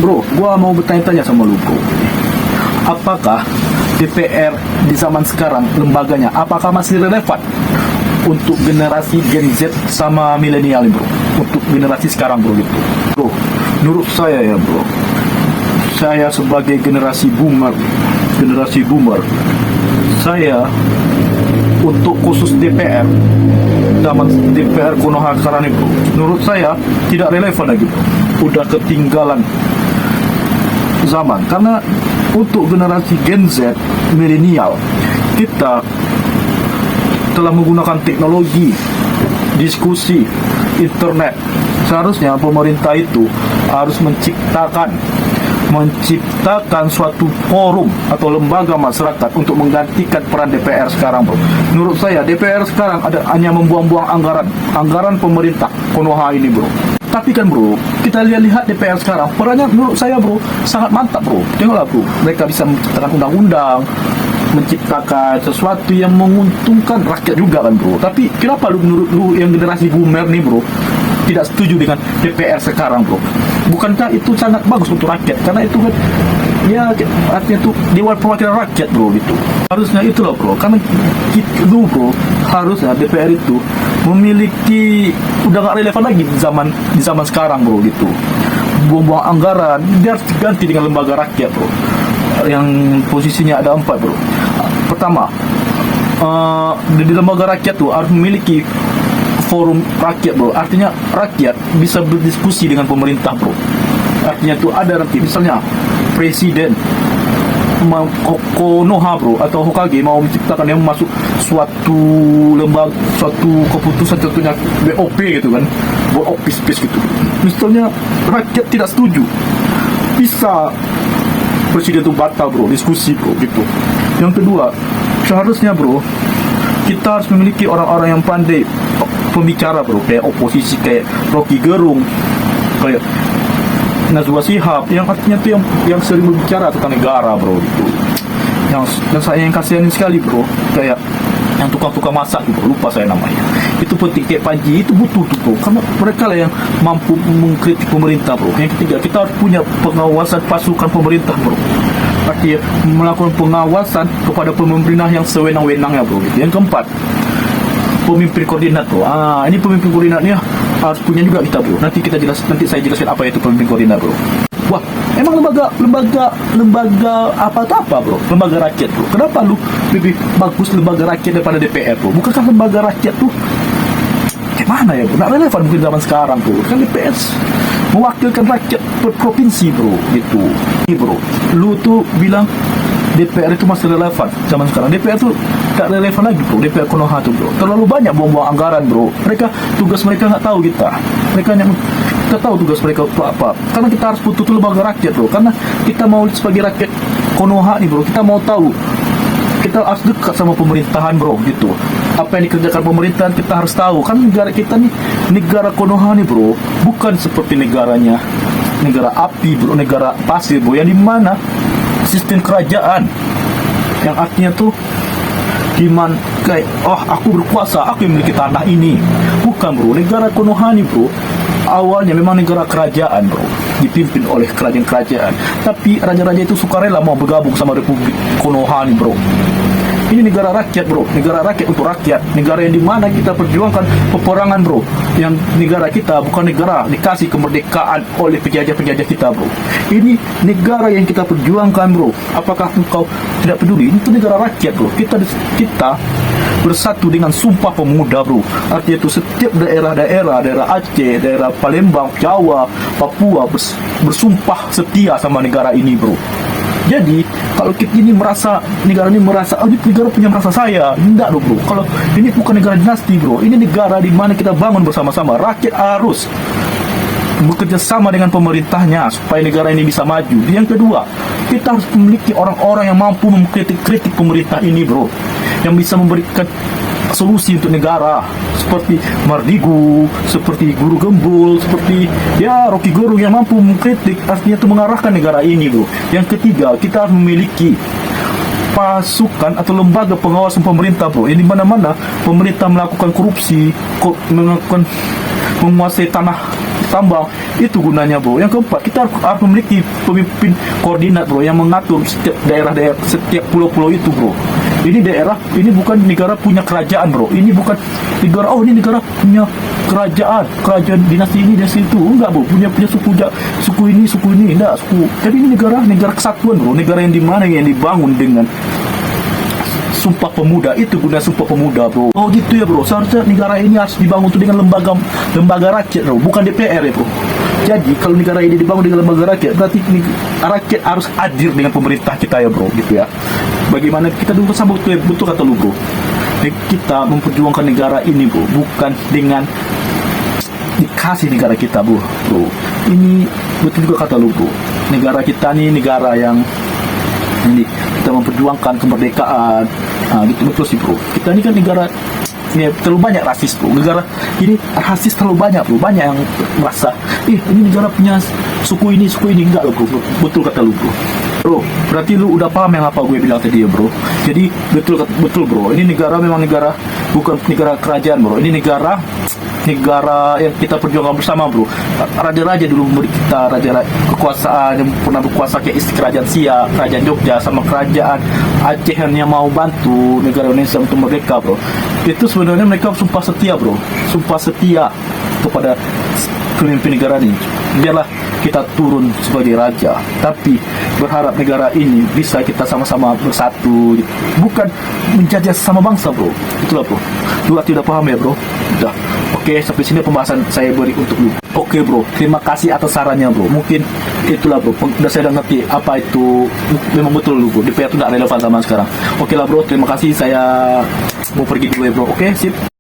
Bro, gua mau bertanya-tanya sama lu, bro. Apakah DPR di zaman sekarang lembaganya apakah masih relevan untuk generasi Gen Z sama milenial, bro? Untuk generasi sekarang, bro, gitu. Bro, menurut saya ya, bro. Saya sebagai generasi boomer, saya untuk khusus DPR zaman DPR Konoha sekarang ini, bro, menurut saya tidak relevan lagi, bro. Udah ketinggalan zaman. Karena untuk generasi Gen Z, milenial, kita telah menggunakan teknologi, diskusi, internet. Seharusnya pemerintah itu harus menciptakan suatu forum atau lembaga masyarakat untuk menggantikan peran DPR sekarang, bro. Menurut saya DPR sekarang hanya membuang-buang anggaran pemerintah Konoha ini, bro. Tapi kan, bro, kita lihat DPR sekarang perannya menurut saya, bro, sangat mantap, bro. Tengoklah, bro, mereka bisa menciptakan undang-undang, menciptakan sesuatu yang menguntungkan rakyat juga kan, bro. Tapi kenapa menurut lu yang generasi boomer nih, bro, tidak setuju dengan DPR sekarang, bro? Bukankah itu sangat bagus untuk rakyat? Karena itu kan, ya, artinya itu Dewan Perwakilan Rakyat, bro, gitu. Harusnya itu loh, bro. Karena itu, bro, harusnya DPR itu memiliki, udah gak relevan lagi di zaman sekarang, bro, gitu. Buang-buang anggaran, dia harus diganti dengan lembaga rakyat, bro, yang posisinya ada 4, bro. Pertama, di lembaga rakyat tuh harus memiliki forum rakyat, bro. Artinya rakyat bisa berdiskusi dengan pemerintah, bro. Artinya tuh ada nanti misalnya presiden Konoha, bro, atau Hokage mau menciptakan yang masuk suatu lembaga, suatu keputusan, contohnya BOP gitu kan, BOP space gitu. Misalnya rakyat tidak setuju, bisa presiden itu batal, bro, diskusi, bro, gitu. Yang kedua, seharusnya, bro, kita harus memiliki orang-orang yang pandai pembicara, bro, kayak oposisi, kayak Rocky Gerung, kayak Najwa Shihab, yang artinya tuh yang sering berbicara tentang negara, bro, gitu. Dan saya yang kasihanin sekali, bro, kayak yang tukang-tukang masak gitu, lupa saya namanya. Itu penting, kayak Panji itu butuh tuh, bro, karena mereka lah yang mampu mengkritik pemerintah, bro. Yang ketiga, kita harus punya pengawasan pasukan pemerintah, bro. Artinya melakukan pengawasan kepada pemerintah yang sewenang-wenangnya, bro, gitu. Yang keempat, pemimpin koordinat, bro. Ini pemimpin koordinatnya harus punya juga kita, bro. Nanti saya jelaskan apa itu pemimpin koordinat, bro. Wah, emang lembaga apa, bro? Lembaga rakyat, bro. Kenapa lu lebih bagus lembaga rakyat daripada DPR, bro? Bukankah lembaga rakyat tuh kayak mana ya, bro? Nggak relevan mungkin zaman sekarang, bro. Kan DPR mewakilkan rakyat per provinsi, bro, gitu. Ini, bro, lu tuh bilang DPR itu masih relevan zaman sekarang. DPR tuh gak relevan lagi, bro. DPR Konoha tuh, bro, terlalu banyak buang-buang anggaran, bro. Tugas mereka nggak tahu kita. Kita tahu tugas mereka itu apa. Karena kita harus butuh lembaga rakyat, bro. Karena kita mau sebagai rakyat Konoha nih, bro, kita mau tahu. Kita harus dekat sama pemerintahan, bro, gitu. Apa yang dikerjakan pemerintahan kita harus tahu. Kan negara kita nih, negara Konoha nih, bro, bukan seperti negara api, bro, negara pasir, bro, yang dimana sistem kerajaan yang artinya tuh gimana, kayak aku berkuasa, aku yang memiliki tanah ini. Bukan, bro, negara Konoha nih, bro, awalnya memang negara kerajaan, bro, dipimpin oleh kerajaan-kerajaan, tapi raja-raja itu sukarela mau bergabung sama Republik Konoha nih, bro. Ini negara rakyat, bro, negara rakyat untuk rakyat, negara yang dimana kita perjuangkan peperangan, bro. Yang negara kita bukan negara dikasih kemerdekaan oleh penjajah-penjajah kita, bro. Ini negara yang kita perjuangkan, bro. Apakah engkau tidak peduli? Itu negara rakyat, bro. Kita bersatu dengan Sumpah Pemuda, bro. Artinya itu setiap daerah Aceh, daerah Palembang, Jawa, Papua bersumpah setia sama negara ini, bro. Jadi kalau kita negara ini merasa ini negara punya merasa saya, tidak, bro. Kalau ini bukan negara dinasti, bro, ini negara di mana kita bangun bersama-sama. Rakyat harus bekerja sama dengan pemerintahnya supaya negara ini bisa maju. Yang kedua, kita harus memiliki orang-orang yang mampu mengkritik pemerintah ini, bro, yang bisa memberikan solusi untuk negara, seperti Mardigu, seperti Guru Gembul, seperti Rocky Gerung yang mampu mengkritik, artinya itu mengarahkan negara ini, bro. Yang ketiga, kita harus memiliki pasukan atau lembaga pengawasan pemerintah, bro, yang di mana-mana pemerintah melakukan korupsi, menguasai tanah tambang. Itu gunanya bro. Yang keempat, kita harus memiliki pemimpin koordinat bro, yang mengatur setiap daerah-daerah, setiap pulau-pulau itu bro. Ini daerah, ini bukan negara punya kerajaan bro. Ini bukan negara, oh ini negara punya kerajaan dinasti ini, dinasti itu. Enggak bro, punya suku ini, enggak suku. Tapi ini negara kesatuan bro. Negara yang dimana yang dibangun dengan Sumpah Pemuda. Itu guna Sumpah Pemuda bro. Oh gitu ya bro. Seharusnya negara ini harus dibangun tuh dengan lembaga rakyat bro, bukan DPR ya bro. Jadi kalau negara ini dibangun dengan lembaga rakyat, berarti rakyat harus hadir dengan pemerintah kita ya bro, gitu ya. Bagaimana kita dulu sama betul kata lu bro. Kita memperjuangkan negara ini bro, bukan dengan dikasih negara kita bro. Ini betul juga kata lu bro. Negara kita nih negara yang ini kita memperjuangkan kemerdekaan. Gitu betul sih bro. Kita ini kan negara ini terlalu banyak rasis bro. Negara ini rasis terlalu banyak bro. Banyak yang merasa ini negara punya suku ini enggak loh bro. Betul kata lu bro. Bro, berarti lu udah paham yang apa gue bilang tadi ya bro. Jadi betul bro. Ini negara memang negara, bukan negara kerajaan bro. Ini negara yang kita perjuangkan bersama bro. Raja-raja dulu memberi kita raja kekuasaan yang pernah berkuasa, kayak kerajaan Siak, kerajaan Jogja, sama kerajaan Aceh yang mau bantu negara Indonesia untuk merdeka bro. Itu sebenarnya mereka sumpah setia bro, sumpah setia kepada pemimpin negara ini. Biarlah kita turun sebagai raja, tapi berharap negara ini bisa kita sama-sama bersatu, bukan menjajah sama bangsa bro. Itulah bro. Lu tidak paham ya bro? Udah. Oke, sampai sini pembahasan saya beri untuk lu. Oke bro, terima kasih atas sarannya bro. Mungkin itulah bro, udah saya udah ngerti apa itu memang betul lu bro. DPR itu tidak relevan zaman sekarang. Oke lah bro, terima kasih. Saya mau pergi dulu ya bro. Oke, sip.